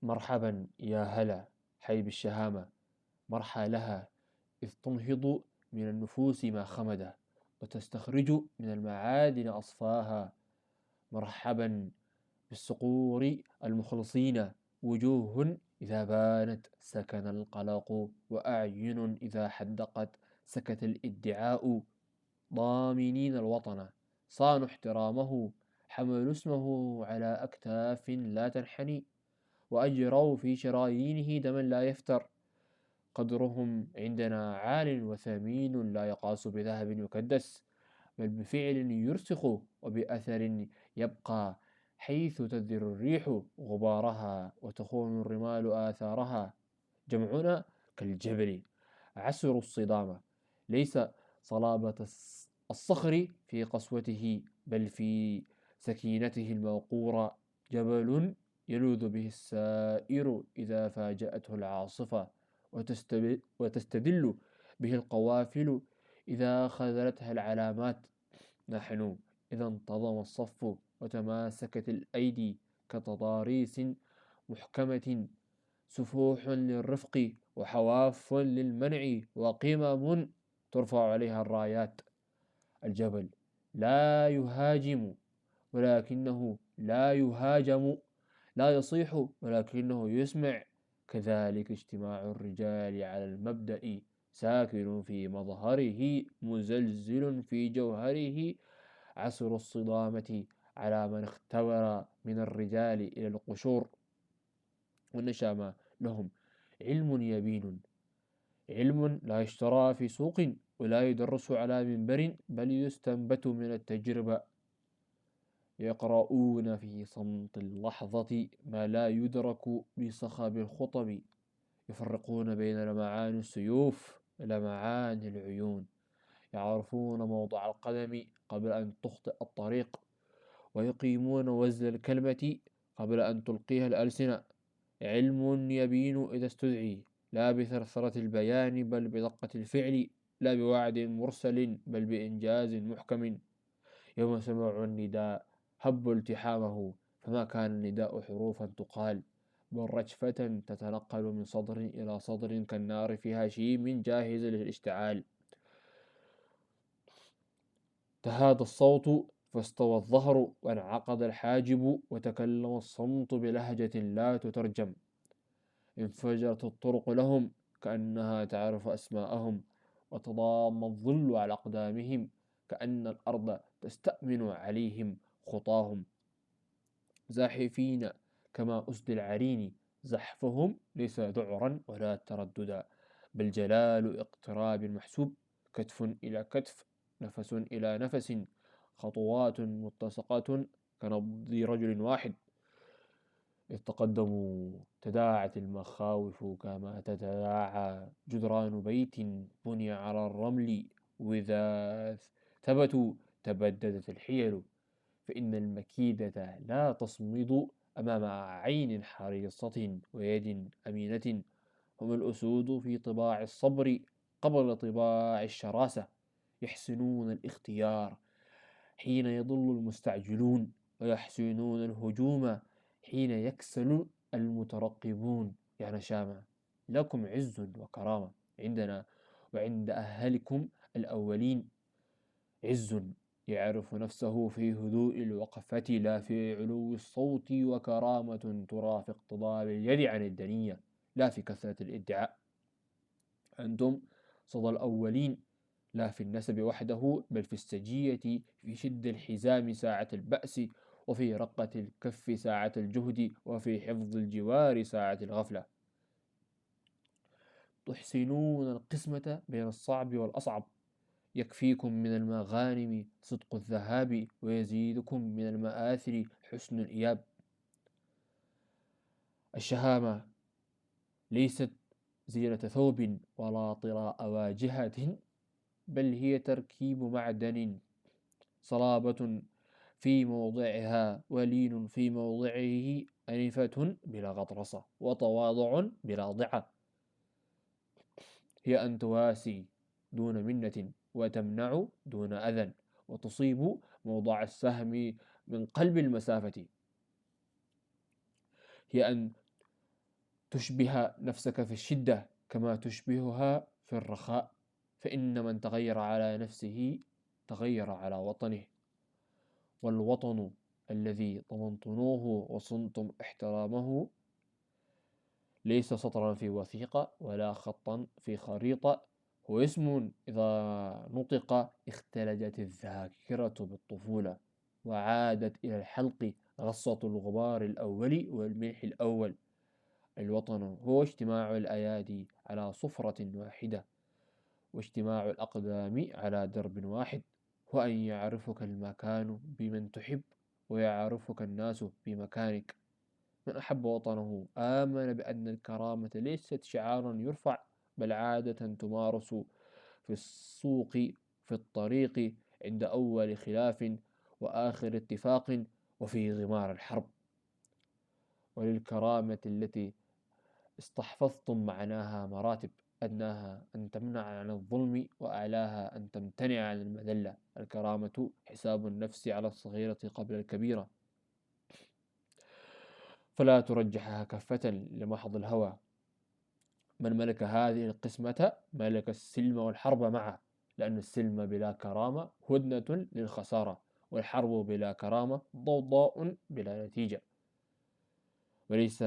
مرحبا يا هلا حي بالشهامة. مرحى لها إذ تنهض من النفوس ما خمد وتستخرج من المعادن أصفاها. مرحبا بالصقور المخلصين، وجوه إذا بانت سكن القلق، وأعين إذا حدقت سكت الادعاء. ضامنين الوطن صانوا احترامه، حملوا اسمه على أكتاف لا تنحني، وأجروا في شرايينه دما لا يفتر. قدرهم عندنا عال وثمين، لا يقاس بذهب يكدس، بل بفعل يرسخ وبأثر يبقى، حيث تذر الريح غبارها وتخون الرمال آثارها. جمعنا كالجبل عسر الصدامة، ليس صلابة الصخر في قسوته، بل في سكينته الموقورة. جبل يلوذ به السائر إذا فاجأته العاصفة، وتستدل به القوافل إذا خذلتها العلامات. نحن إذا انتظم الصف وتماسكت الأيدي كتضاريس محكمة، سفوح للرفق وحواف للمنع وقمم ترفع عليها الرايات. الجبل لا يهاجم ولكنه لا يهاجم، لا يصيح ولكنه يسمع. كذلك اجتماع الرجال على المبدأ، ساكن في مظهره مزلزل في جوهره. عسر الصدامة على من اختبر من الرجال إلى القشور، والنشامة لهم علم يبين، علم لا يشترى في سوق ولا يدرس على منبر، بل يستنبت من التجربة. يقرؤون في صمت اللحظة ما لا يدرك بصخب الخطب، يفرقون بين لمعان السيوف ولمعان العيون، يعرفون موضع القدم قبل أن تخطئ الطريق، ويقيمون وزن الكلمة قبل أن تلقيها الألسنة. علم يبين إذا استدعي، لا بثرثرة البيان بل بدقة الفعل، لا بوعد مرسل بل بإنجاز محكم. يوم سمعوا النداء هبوا التحامه، فما كان النداء حروفا تقال، بل رجفة تتنقل من صدر إلى صدر كالنار في هشيم جاهز للاشتعال. تهادى الصوت فاستوى الظهر وانعقد الحاجب، وتكلم الصمت بلهجة لا تترجم. انفجرت الطرق لهم كأنها تعرف أسماءهم، وتضام الظل على أقدامهم كأن الأرض تستأمن عليهم خطاهم. زاحفين كما أسد العرين، زحفهم ليس ذعرا ولا ترددا، بل جلال اقتراب محسوب. كتف إلى كتف، نفس إلى نفس، خطوات متسقة كنبض رجل واحد. إذ تقدموا تداعت المخاوف كما تتداعى جدران بيت بني على الرمل، وإذا ثبتوا تبددت الحيل. فإن المكيدة لا تصمد أمام عين حريصة ويد أمينة. هم الأسود في طباع الصبر قبل طباع الشراسة، يحسنون الاختيار حين يضل المستعجلون، ويحسنون الهجوم حين يكسل المترقبون. يا نشامة لكم عز وكرامة عندنا وعند أهلكم الأولين. عز يعرف نفسه في هدوء الوقفة لا في علو الصوت، وكرامة ترى في اقتضاب اليد عن الدنية لا في كثرة الادعاء. أنتم صدى الأولين، لا في النسب وحده بل في السجية، في شد الحزام ساعة البأس، وفي رقة الكف ساعة الجهد، وفي حفظ الجوار ساعة الغفلة. تحسنون القسمة بين الصعب والأصعب، يكفيكم من المغانم صدق الذهاب، ويزيدكم من المآثر حسن الإياب. الشهامة ليست زينة ثوب ولا طراء واجهة، بل هي تركيب معدن، صلابة في موضعها ولين في موضعه، أنفة بلا غطرسة وتواضع بلا ضعة. هي أن تواسي دون منة، وتمنع دون أذى، وتصيب موضع السهم من قلب المسافة. هي أن تشبه نفسك في الشدة كما تشبهها في الرخاء، فإن من تغير على نفسه تغير على وطنه، والوطن الذي ضمنتموه وصنتم احترامه ليس سطرا في وثيقة ولا خطا في خريطة، هو اسم إذا نطق اختلجت الذاكرة بالطفولة، وعادت إلى الحلق غصة الغبار الأول والملح الأول. الوطن هو اجتماع الأيادي على صفرة واحدة، واجتماع الأقدام على درب واحد، وأن يعرفك المكان بمن تحب، ويعرفك الناس بمكانك. من أحب وطنه آمن بأن الكرامة ليست شعارا يرفع، بل عادة تمارس في السوق، في الطريق، عند أول خلاف وآخر اتفاق، وفي غمار الحرب. وللكرامة التي استحفظتم معناها مراتب، أدناها أن تمنع عن الظلم، وأعلاها أن تمتنع عن المذلة. الكرامة حساب النفس على الصغيرة قبل الكبيرة، فلا ترجحها كفة لمحض الهوى. من ملك هذه القسمة ملك السلم والحرب معا، لأن السلم بلا كرامة هدنة للخسارة، والحرب بلا كرامة ضوضاء بلا نتيجة. وليس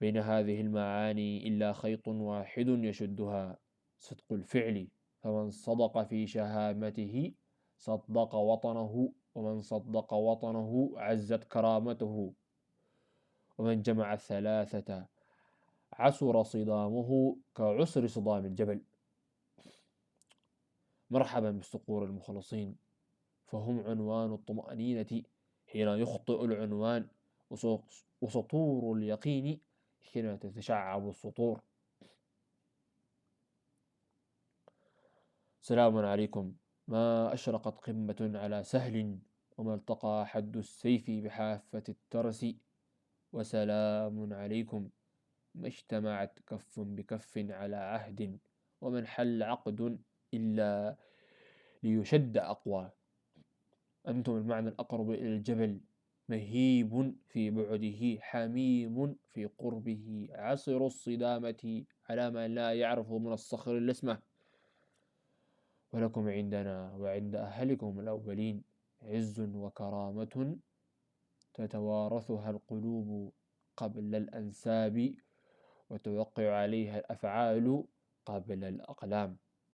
بين هذه المعاني إلا خيط واحد يشدها، صدق الفعل. فمن صدق في شهامته صدق وطنه، ومن صدق وطنه عزت كرامته. ومن جمع الثلاثة عسر صدامه كعسر صدام الجبل. مرحبا بالصقور المخلصين، فهم عنوان الطمأنينة حين يخطئ العنوان، وسطور اليقين حين تتشعب السطور. سلام عليكم، ما أشرقت قمة على سهل، وما التقى حد السيف بحافة الترس. وسلام عليكم، ما اجتمعت كف بكف على عهد، وما انحل عقد إلا ليشد أقوى. أنتم المعنى الأقرب إلى الجبل، مهيب في بعده، حميم في قربه، عصر الصدامة على ما لا يعرف من الصخر اللسمة. ولكم عندنا وعند أهلكم الأولين عز وكرامة تتوارثها القلوب قبل الأنساب، وتوقع عليها الأفعال قبل الأقلام.